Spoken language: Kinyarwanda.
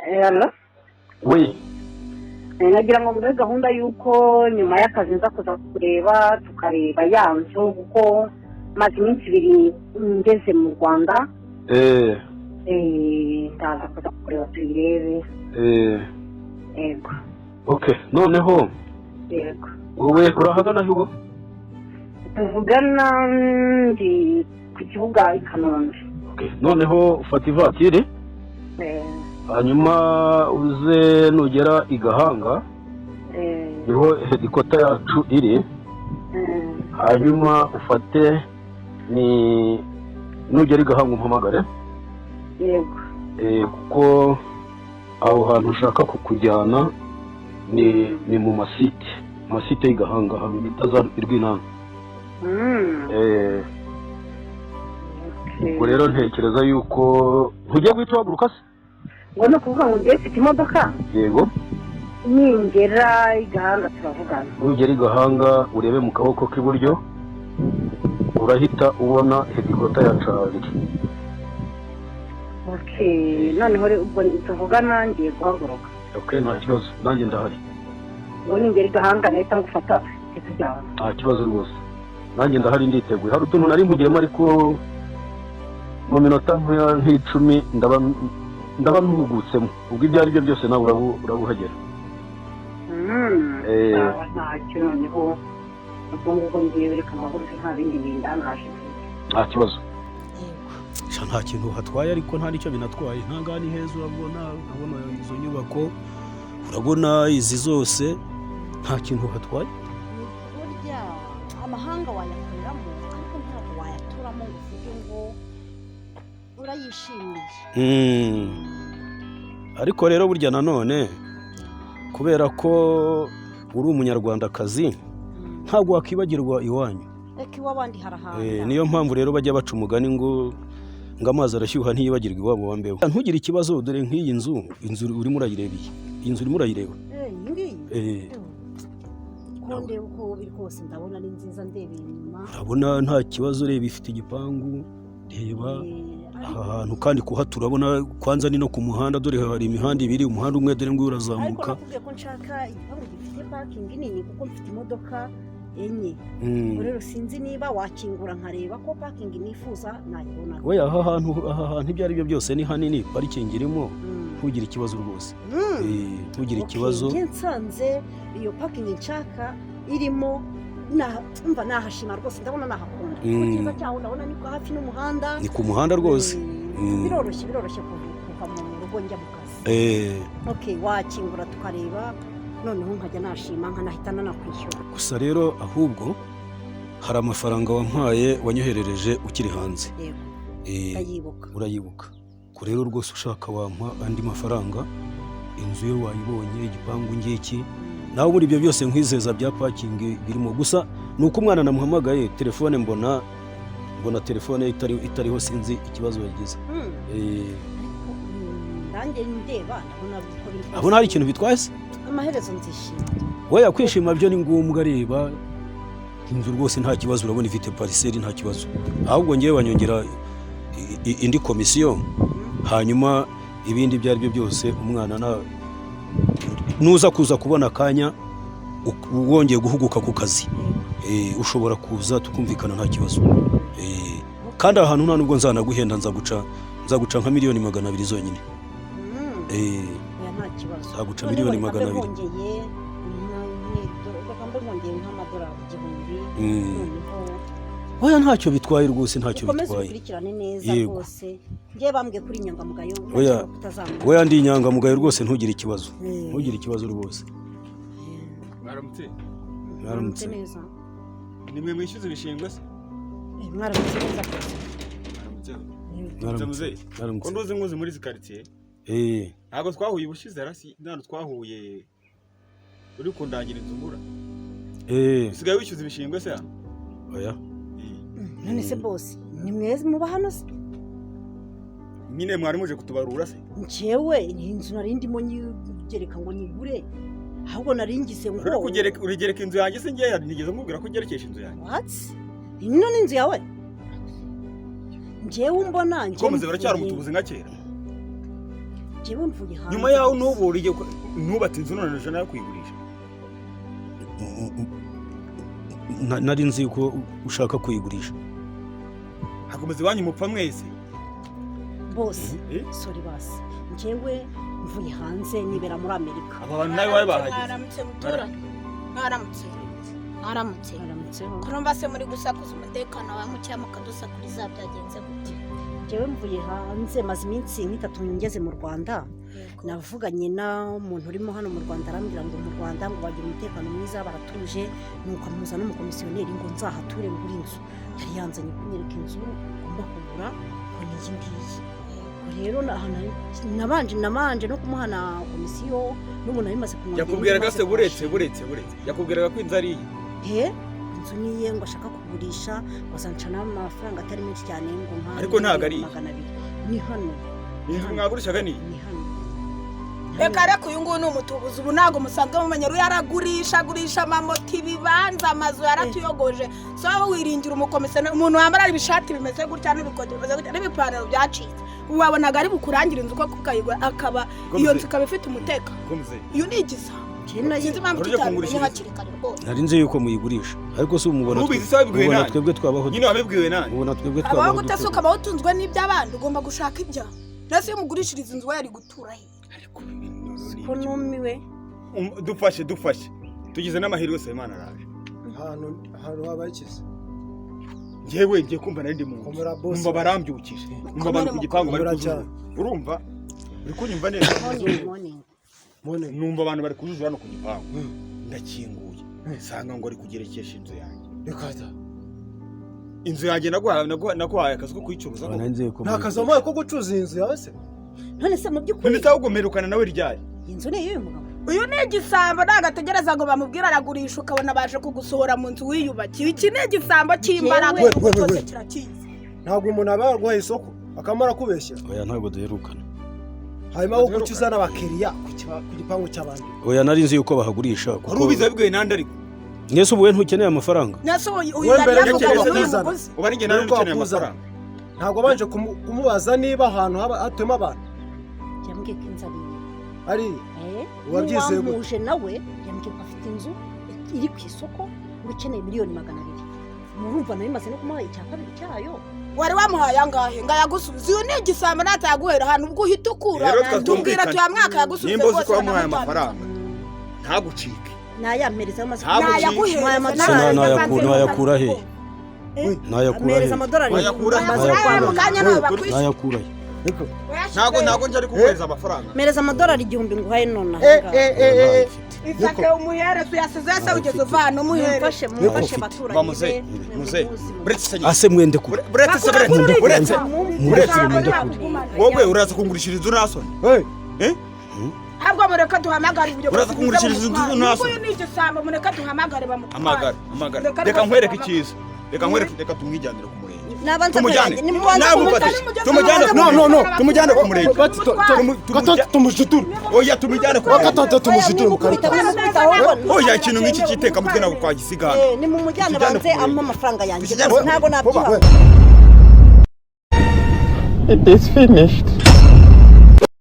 Hello. Oui. Nagira ngo muri gahunda y'uko nyuma y'akazi nza kuza kureba tukareba ya nzu kuko maze iminsi ibiri ngeze mu Rwanda. Ndaza kuza kureba tuyirebe. Yego. Okay, noneho. Yego. Wowe urahagana hugo? Tuvugana ndi ku kibuga i Kanombe. Okay, noneho ufata ivatiri. Hanyuma uze nugera i Gahanga. Niho headquarter yacu iri. Hanyuma ufate ni nugera i Gahanga umpamagare. Yego. Kuko aho hantu ushaka kukujyana ni mu masite y'i Gahanga hamwe bitaza irwinana. Ubwo rero ntekereza yuko ntujya guhita waguruka se? Ngo no kuvuga ngo ngiye mfite imodoka. Yego. Ningera i Gahanga turavugana. Nugera i Gahanga urebe mu kaboko k'iburyo urahita ubona headquarter ya Charlie. Okay, noneho ubwo tuvugana ngiye guhaguruka. Okay, nta kibazo nanjye ndahari. Ngo ningera i Gahanga nahita ngufata ikijyana. Nta kibazo rwose. Nanjye ndahari nditeguye. Hari utuntu nari nkugiyemo ariko mu minota nk'icumi ndaba ntugutsemo. Ubwo ibyo ari byo byose nawe urabuhagera. Nta kintu niho ubwo ngiye bereka amahoro nta bindi bindangaje. Nta kibazo. Nta kintu hatwaye ariko nta nicyo binatwaye. Ntangani heza urabona izo nyubako. Urabona izi zose nta kintu hatwaye. Burya amahanga wayakoreramo ariko ntabwo wayaturamo ngo uvuge ngo urayishimiye. Ariko rero burya nanone kubera ko uri umunyarwandakazi ntabwo wakwibagirwa iwanyu. Reka iw'abandi harahanga. Niyo mpamvu rero bajya baca umugani ngo amazi arashyuha ntiyibagirwe iwabo wa mbeho. Ntugire ikibazo dore nk'iyi nzu urimo urayireba iyi nzu urimo urayireba. Konde uko biri kose ndabona ari nziza ndebeye inyuma. Urabona nta kibazo reba ifite igipangu reba aha hantu kandi kuhatura urabona kwanza ni no ku muhanda dore hari imihanda ibiri umuhanda umwe dore ngo urazamuka. Ariko nakubwiye ko nshaka igipangu gifite parking nini kuko mfite imodoka enye. Rero sinzi niba wakingura nkareba ko parking nifuza nayibona. Oya aha hantu ibyo ari byo byose ni hanini parking irimo. Ntugire ikibazo rwose. Ntugire ikibazo. Nsanze iyo parking nshaka irimo umva nahashima rwose ndabona nahakunda. Cyiza cyaho ndabona niko hafi n'umuhanda. Ni ku muhanda rwose. Biroroshye kuva mu rugo njya mu kazi. Okay, wakingura tukareba noneho nkajya nashima nkanahita nanakwishyura. Gusa rero ahubwo hari amafaranga wampaye wanyoherereje ukiri hanze. Yego. Urayibuka. Ko rero rwose ushaka wampa andi mafaranga inzu yo wayibonye igipangu ngiki nawe muri ibyo byose nkwizeza bya parking birimo gusa nuko umwana namuhamagaye telefone mbona telefone itariho sinzi ikibazo yagize. Nanjye ndeba ndabona hari ikintu bitwaye se amaherezo nzishima. Oya kwishima byo ni ngombwa reba inzu rwose nta kibazo urabona ifite parcelle nta kibazo ahubwo ngiye wanyongera indi komisiyo hanyuma ibindi byari byo byose umwana nuza kuza kubona akanya wongeye guhuguka ku kazi ushobora kuza tukumvikana nta kibazo kandi ahantu nta nubwo nzanaguhenda nzaguca nka miliyoni 200 zonyine. Nta kibazo nzaguca miliyoni 200. Oya ntacyo bitwaye rwose ntacyo bitwaye. Ukurikirane neza rwose. Ngiye bambwiye kuri inyangamugayo. Oya ndi inyangamugayo rwose ntugire ikibazo. Ntugire ikibazo rwose. Mwaramutse neza. Nimwe mwishyuza ibishingwe se? Mwaramutse neza. Mwaramutse. Ko nduzi muri quartier. Ntabwo twahuye ubushize rasi nano twahuye uri kundangira inzu ngura. Usigaye wishyuza ibishingwe se hano? Oya. None se boss ni mwezi muba hano se? Nyine mwari muje kutubarura se? Njewe inzu nari ndimo nyigereka ngo nigure. Ahubwo naringize ngo urigereka inzu yanjye se ngiye nigeze nkubwira ko ngerekesha inzu yanjye. What? None inzu yawe? Njewe umbona nje. Ko muze baracyari umutubuzi nka kera. njyewe mvuye hanze nyuma yaho ntuburiye ntubatse inzu none ejo nayo kuyigurisha. nari nzi ko ushaka kuyigurisha. hakomeza iwanyu mupfa mwese bose sorry basi njyewe mvuye hanze nibera muri Amerika. aba bantu nawe wawe bahageze. Mwaramutse butura mwaramutse kurumva se muri gusakuza umutekano wa mucya mukadusakuriza byagenze gute? njyewe mvuye hanze maze iminsi nk'itatu ngeze mu Rwanda. navuganye n'umuntu urimo hano mu Rwanda arambwira ngo mu Rwanda ngo bagira umutekano mwiza baratuje nuko amuza n'umukomisiyoneri ngo nzahature ngura inzu. yari yanzanye kunyereka inzu ngomba kugura ngo ni iyi ngiyi. rero nabanje no kumuhana komisiyo n'umuntu ari maze kumwongera. yakubwiraga se buretse yakubwiraga ko inzu ari iye. inzu niye ngo ashaka kugurisha bazanca n'amafaranga atari menshi cyane ngo nka ariko ntago ari ni hano. inzu mwagurishaga ni hano. Reka reka uyu nguyu ni umutubuzi ubu ntabwo musanzwe mumenya yaragurisha amamoto ibibanza amazu yaratuyogoje. so aho wiringira umukomisiyoneri umuntu wambara ibishati bimeze gutya n'ibikote bimeze gutya n'ibipantaro byacitse wabonaga ari bukurangira inzu ko kukayigura akaba iyo nzu ikaba ifite umutekano. iyo ni igisambo sinzi impamvu tutabimenya hakiri kare rwose. nari nzi yuko muyigurisha ariko si umubona twebwe twabaho nyine wabibwiwe nani ubona twebwe twabaho abaho gutase ukaba utunzwe n'iby'abandi ugomba gushaka ibyawe. nase iyo mugurishiriza inzu we yari gutura he? ko numiwe dufashe tugize n'amahirwe se Imana araje. ahantu wabakize ngiye kumva nari ndi mu numva barambyukije numva abantu ku gipangu bari kujuja. urumva uri kunyumva neza? numva abantu bari kujuja hano ku gipangu ndakinguye sanga ngo ari kugerekesha inzu yanjye. Rekata inzu yanjye naguhaye akazi ko kuyicuruza. nta kazi wamuhaye ko gucuruza inzu yawe se? none se mu by'ukuri ntitawugomerukana nawe ryari? inzu ni y'uyu mugabo. uyu ni igisambo nagategereza ngo bamubwire aragurisha ukabona baje kugusohora mu nzu wiyubakiye. iki ni igisambo cy'imbaraga cyose kirakizi. ntabwo umuntu aba yarwaye isoko akamara kubeshya. oya ntabwo duherukana. hanyuma wo gucuza n'abakiriya ku gipangu cy'abandi. oya nari nzi yuko bahagurisha kuko wari ubizi abibwiwe nande ariko nese ubu ntukeneye amafaranga. nese uyu yari yavuga ngo ubu ari njye nari ukeneye amafaranga. ntabwo banje kumubaza niba ahantu hatema abantu. yambwiye ko inzu ari uwabyizeye gute? nawe yambwiye ko afite inzu iri ku isoko ukeneye miliyoni 200. murumva nayo maze no kumuha icya kabiri cyayo. wari wamuhaye angahe ngo yagusubize? uyu ni igisambo nataguhera ahantu ubwo uhita ukura tubwira tuya mwaka yagusubize rwose. nimba uzi ko wamuhaye amafaranga ntagucike. nayampereza amaze nayaguhera nayakura he? amereza amadolari nayakura he? ntago njye ari kuguhereza amafaranga. mereza amadolari 1000 nguhaye none. ifate umuhereza uyasize yase ugeze uvana umuhereza. mufashe baturanye ase mwende ku buretse wowe uraza kungurishira inzu nasoni. ahubwo mureka duhamagare uburyo uraza kungurishiriza inzu nasoni. uyu ni igisambo mureka duhamagare bamutware. amagare reka nkwereke icyiza reka tumwijyanire ku murenge. tumujyane tumujyane ku murenge. tumushiture. oya tumujyane ku murenge. tumushiture mu karita. oya ikintu nk'iki kiteka mutwe ntabwo twagisiga hano. ni mu mujyane banze ampa amafaranga yanjye ntabwo nabyanga. It is finished.